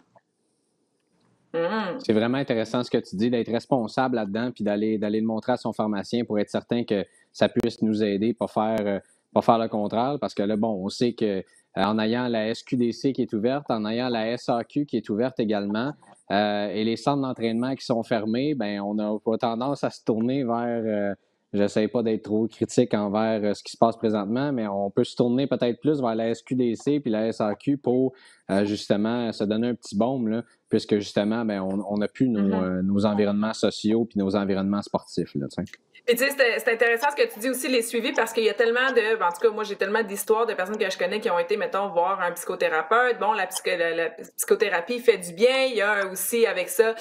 C'est vraiment intéressant ce que tu dis, d'être responsable là-dedans puis d'aller le montrer à son pharmacien pour être certain que ça puisse nous aider, pas faire le contraire parce que là, bon, on sait que en ayant la SQDC qui est ouverte, en ayant la SAQ qui est ouverte également, et les centres d'entraînement qui sont fermés, ben on a pas tendance à se tourner vers j'essaie pas d'être trop critique envers ce qui se passe présentement, mais on peut se tourner peut-être plus vers la SQDC puis la SAQ pour justement se donner un petit baume, là, puisque justement, ben, on n'a plus nos environnements sociaux puis nos environnements sportifs. Là, puis tu sais, c'est intéressant ce que tu dis aussi, les suivis, parce qu'il y a tellement en tout cas, moi, j'ai tellement d'histoires de personnes que je connais qui ont été, mettons, voir un psychothérapeute. Bon, la psychothérapie fait du bien. Il y a aussi, avec ça,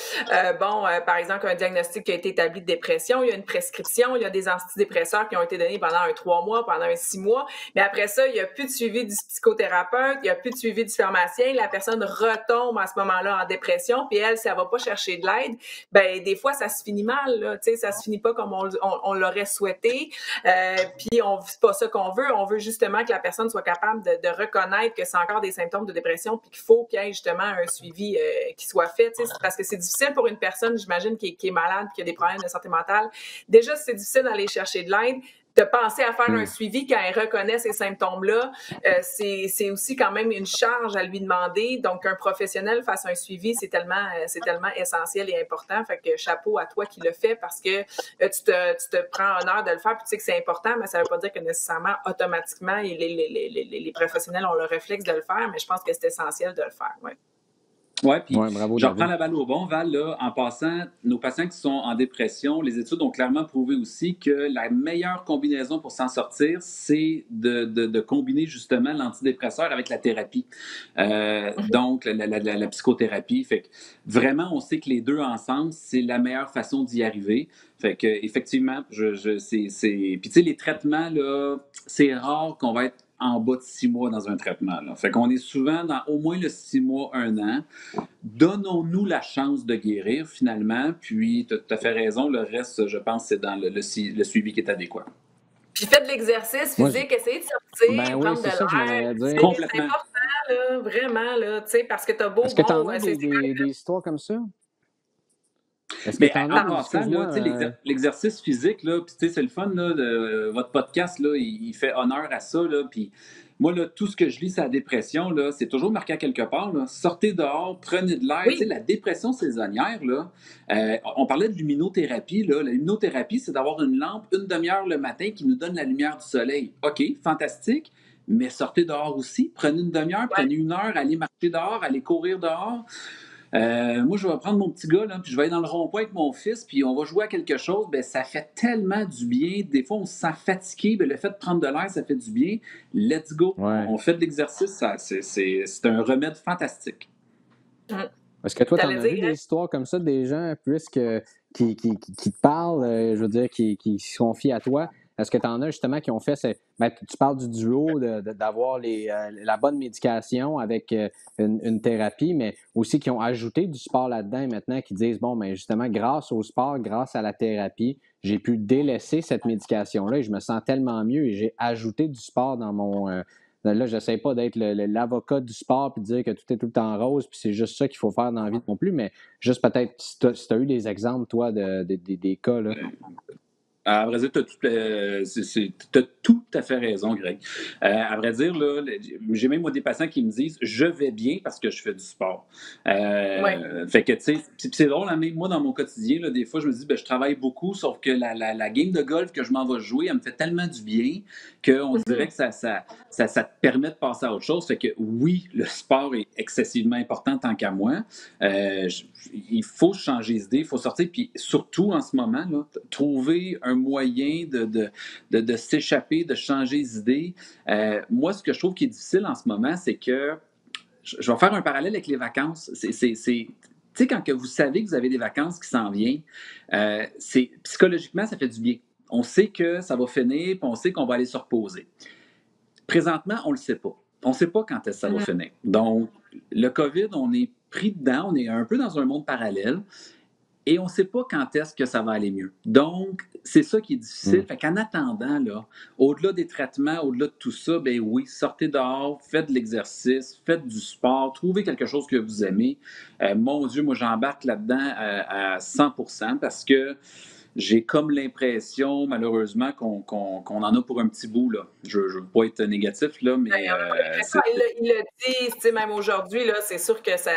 par exemple, un diagnostic qui a été établi de dépression. Il y a une prescription. Il y a des antidépresseurs qui ont été donnés pendant 3 mois, pendant 6 mois. Mais après ça, il n'y a plus de suivi du psychothérapeute. Il n'y a plus de suivi du pharmacien. La personne retombe à ce moment-là en dépression. Puis elle, si elle va pas chercher de l'aide, ben des fois, ça se finit mal, là. Tu sais, ça se finit pas comme on l'aurait souhaité, puis c'est pas ça qu'on veut. On veut justement que la personne soit capable de reconnaître que c'est encore des symptômes de dépression, puis qu'il faut qu'il y ait justement un suivi qui soit fait, parce que c'est difficile pour une personne, j'imagine, qui est malade, qui a des problèmes de santé mentale. Déjà, c'est difficile d'aller chercher de l'aide. De penser à faire un suivi quand elle reconnaît ces symptômes-là, c'est aussi quand même une charge à lui demander. Donc, qu'un professionnel fasse un suivi, c'est tellement essentiel et important. Fait que chapeau à toi qui le fais parce que tu te prends honneur de le faire puis tu sais que c'est important, mais ça ne veut pas dire que nécessairement, automatiquement, les professionnels ont le réflexe de le faire, mais je pense que c'est essentiel de le faire, ouais. Oui, puis bravo, je reprends la balle au bon, Val. Là, en passant, nos patients qui sont en dépression, les études ont clairement prouvé aussi que la meilleure combinaison pour s'en sortir, c'est de combiner justement l'antidépresseur avec la thérapie. Donc, la psychothérapie. Fait que vraiment, on sait que les deux ensemble, c'est la meilleure façon d'y arriver. Fait que effectivement, c'est... Puis tu sais, les traitements, là, c'est rare qu'on va être en bas de 6 mois dans un traitement. Là. Fait qu'on est souvent dans au moins le 6 mois, 1 an. Donnons-nous la chance de guérir finalement, puis tu as fait raison, le reste, je pense, c'est dans le suivi qui est adéquat. Puis faites de l'exercice physique, essayez de sortir, prendre de l'air. C'est important, là, vraiment, là, parce que tu as beau... Est-ce que tu en as des histoires comme ça? Mais en passant, l'exercice physique, là, puis c'est le fun, là, votre podcast, là, il fait honneur à ça, là, puis moi, là, tout ce que je lis sur la dépression, là, c'est toujours marqué à quelque part, là, sortez dehors, prenez de l'air, la dépression saisonnière, là, on parlait de luminothérapie, là, la luminothérapie, c'est d'avoir une lampe une demi-heure le matin qui nous donne la lumière du soleil. OK, fantastique, mais sortez dehors aussi, prenez une demi-heure, prenez 1 heure, allez marcher dehors, allez courir dehors. Moi, je vais prendre mon petit gars, là, puis je vais aller dans le rond-point avec mon fils, puis on va jouer à quelque chose. Ben, ça fait tellement du bien. Des fois, on se sent fatigué. Ben, le fait de prendre de l'air, ça fait du bien. Let's go. Ouais. On fait de l'exercice. C'est un remède fantastique. Est-ce que toi, tu en as vu des histoires comme ça, des gens qui te parlent, je veux dire, qui se confient à toi? Est-ce que tu en as justement qui ont fait... tu parles du duo, d'avoir la bonne médication avec une thérapie, mais aussi qui ont ajouté du sport là-dedans maintenant, qui disent, bon, ben justement, grâce au sport, grâce à la thérapie, j'ai pu délaisser cette médication-là et je me sens tellement mieux et j'ai ajouté du sport dans mon... là, je n'essaie pas d'être l'avocat du sport et de dire que tout est tout le temps rose puis c'est juste ça qu'il faut faire dans la vie non plus, mais juste peut-être si tu as eu des exemples, toi, des cas, là. À vrai dire, tu as tout à fait raison, Greg. À vrai dire, là, j'ai même moi des patients qui me disent « je vais bien parce que je fais du sport ». Fait que, tu sais, c'est drôle, hein, même moi, dans mon quotidien, là, des fois, je me dis je travaille beaucoup, sauf que la game de golf que je m'en vais jouer, elle me fait tellement du bien qu'on dirait que ça te permet de passer à autre chose. Fait que oui, le sport est excessivement important tant qu'à moi. Il faut changer d'idée, il faut sortir, puis surtout en ce moment, là, trouver un moyen de s'échapper, de changer d'idée. Moi, ce que je trouve qui est difficile en ce moment, c'est que je vais faire un parallèle avec les vacances. Tu sais, quand que vous savez que vous avez des vacances qui s'en viennent, psychologiquement, ça fait du bien. On sait que ça va finir, puis on sait qu'on va aller se reposer. Présentement, on ne le sait pas. On ne sait pas quand est-ce que ça va finir. Donc, le COVID, on est pris dedans, on est un peu dans un monde parallèle et on ne sait pas quand est-ce que ça va aller mieux. Donc, c'est ça qui est difficile. Fait qu'en attendant, là, au-delà des traitements, au-delà de tout ça, ben oui, sortez dehors, faites de l'exercice, faites du sport, trouvez quelque chose que vous aimez. Mon Dieu, moi, j'embarque là-dedans à 100% parce que j'ai comme l'impression, malheureusement, qu'on en a pour un petit bout, là. Je ne veux pas être négatif, là, mais... il le dit, même aujourd'hui, là, c'est sûr que ça...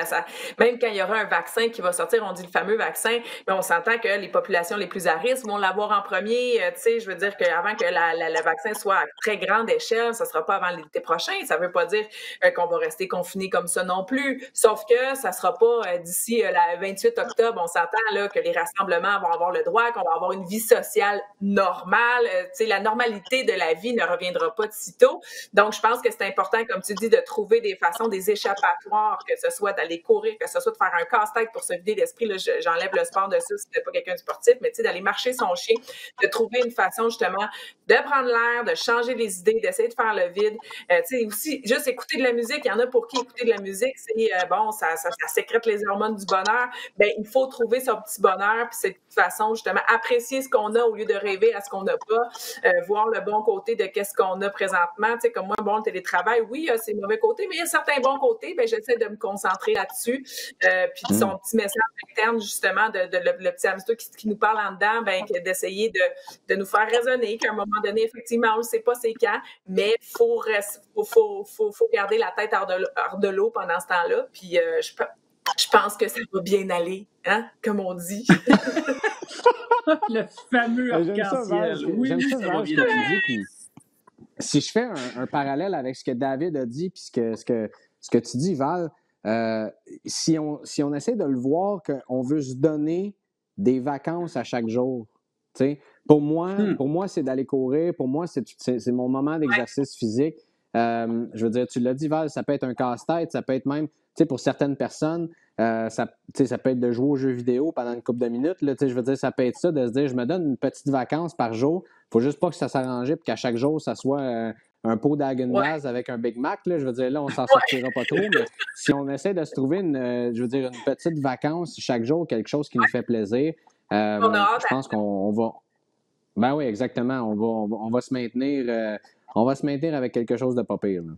Même quand il y aura un vaccin qui va sortir, on dit le fameux vaccin, mais on s'entend que les populations les plus à risque vont l'avoir en premier. Je veux dire qu'avant que le vaccin soit à très grande échelle, ça ne sera pas avant l'été prochain. Ça ne veut pas dire qu'on va rester confiné comme ça non plus. Sauf que ça ne sera pas d'ici le 28 octobre, on s'entend là, que les rassemblements vont avoir le droit, qu'on va avoir une vie sociale normale. La normalité de la vie ne reviendra pas de sitôt. Donc, je pense que c'est important, comme tu dis, de trouver des façons, des échappatoires, que ce soit d'aller courir, que ce soit de faire un casse-tête pour se vider l'esprit. Là, j'enlève le sport de ça si tu n'es pas quelqu'un de sportif, mais d'aller marcher son chien, de trouver une façon justement de prendre l'air, de changer les idées, d'essayer de faire le vide. Aussi, juste écouter de la musique. Il y en a pour qui écouter de la musique, c'est ça sécrète les hormones du bonheur. Ben, il faut trouver son petit bonheur, puis c'est de toute façon, justement, apprécier ce qu'on a au lieu de rêver à ce qu'on n'a pas, voir le bon côté de qu'est-ce qu'on a présentement. Comme moi, le télétravail, oui, il y a ses mauvais côtés, mais il y a certains bons côtés, ben, j'essaie de me concentrer là-dessus. Puis son petit message interne, justement, le petit hamster qui nous parle en dedans, ben, d'essayer de nous faire raisonner qu'à un moment donné, effectivement, on ne sait pas c'est quand, mais il faut garder la tête hors de l'eau pendant ce temps-là. Puis je pense que ça va bien aller, hein, comme on dit. Le fameux arc-en-ciel. J'aime ça, ce que tu dis. Puis, si je fais un parallèle avec ce que David a dit puis ce que tu dis, Val, si on essaie de le voir qu'on veut se donner des vacances à chaque jour, tu sais, pour moi, c'est d'aller courir. Pour moi, c'est mon moment d'exercice physique. Je veux dire, tu l'as dit, Val, ça peut être un casse-tête, ça peut être même, tu sais, pour certaines personnes, ça peut être de jouer aux jeux vidéo pendant une couple de minutes. Là, je veux dire, ça peut être ça, de se dire, je me donne une petite vacance par jour. Faut juste pas que ça s'arrange et qu'à chaque jour, ça soit un pot d'Haagen-Dazs avec un Big Mac. Là, je veux dire, là, on s'en sortira pas trop. Mais si on essaie de se trouver une petite vacance chaque jour, quelque chose qui nous fait plaisir, je pense qu'on va... Ben oui, exactement. On va se maintenir. On va se maintenir avec quelque chose de pas pire. Là.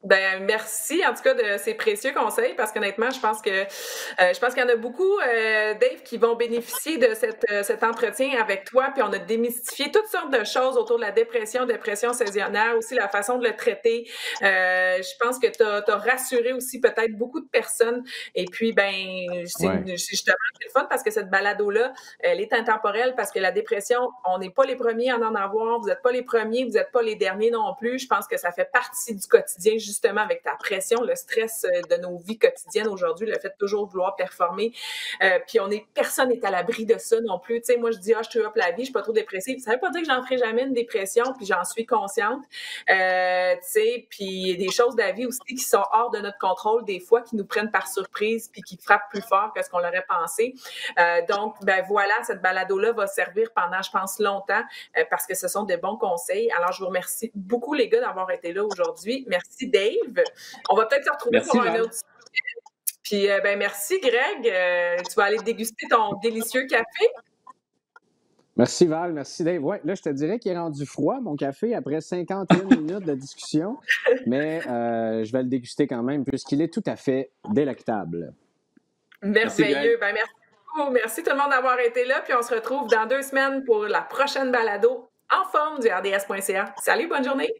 Ben merci en tout cas de ces précieux conseils parce qu'honnêtement, je pense qu'il y en a beaucoup, Dave, qui vont bénéficier de cet entretien avec toi. Puis on a démystifié toutes sortes de choses autour de la dépression saisonnière, aussi la façon de le traiter. Je pense que tu as rassuré aussi peut-être beaucoup de personnes. Et puis, c'est justement le fun parce que cette balado-là, elle est intemporelle parce que la dépression, on n'est pas les premiers à en avoir. Vous n'êtes pas les premiers, vous n'êtes pas les derniers non plus. Je pense que ça fait partie du quotidien, justement avec ta pression, le stress de nos vies quotidiennes aujourd'hui, le fait de toujours vouloir performer. Puis personne n'est à l'abri de ça non plus. Tu sais, moi, je dis, je te up la vie, je suis pas trop dépressive. Ça veut pas dire que j'en ferai jamais une dépression, puis j'en suis consciente. Tu sais, puis il y a des choses de la vie aussi qui sont hors de notre contrôle, des fois, qui nous prennent par surprise, puis qui frappent plus fort que ce qu'on l'aurait pensé. Donc, voilà, cette balado-là va servir pendant, je pense, longtemps, parce que ce sont de bons conseils. Alors, je vous remercie beaucoup, les gars, d'avoir été là aujourd'hui. Merci, Dave. On va peut-être se retrouver pour un autre sujet. Puis, merci, Greg. Tu vas aller déguster ton délicieux café. Merci, Val. Merci, Dave. Ouais, là, je te dirais qu'il est rendu froid, mon café, après 51 minutes de discussion. Mais je vais le déguster quand même, puisqu'il est tout à fait délectable. Merveilleux. Merci beaucoup. Merci tout le monde d'avoir été là. Puis, on se retrouve dans 2 semaines pour la prochaine balado en forme du RDS.ca. Salut, bonne journée.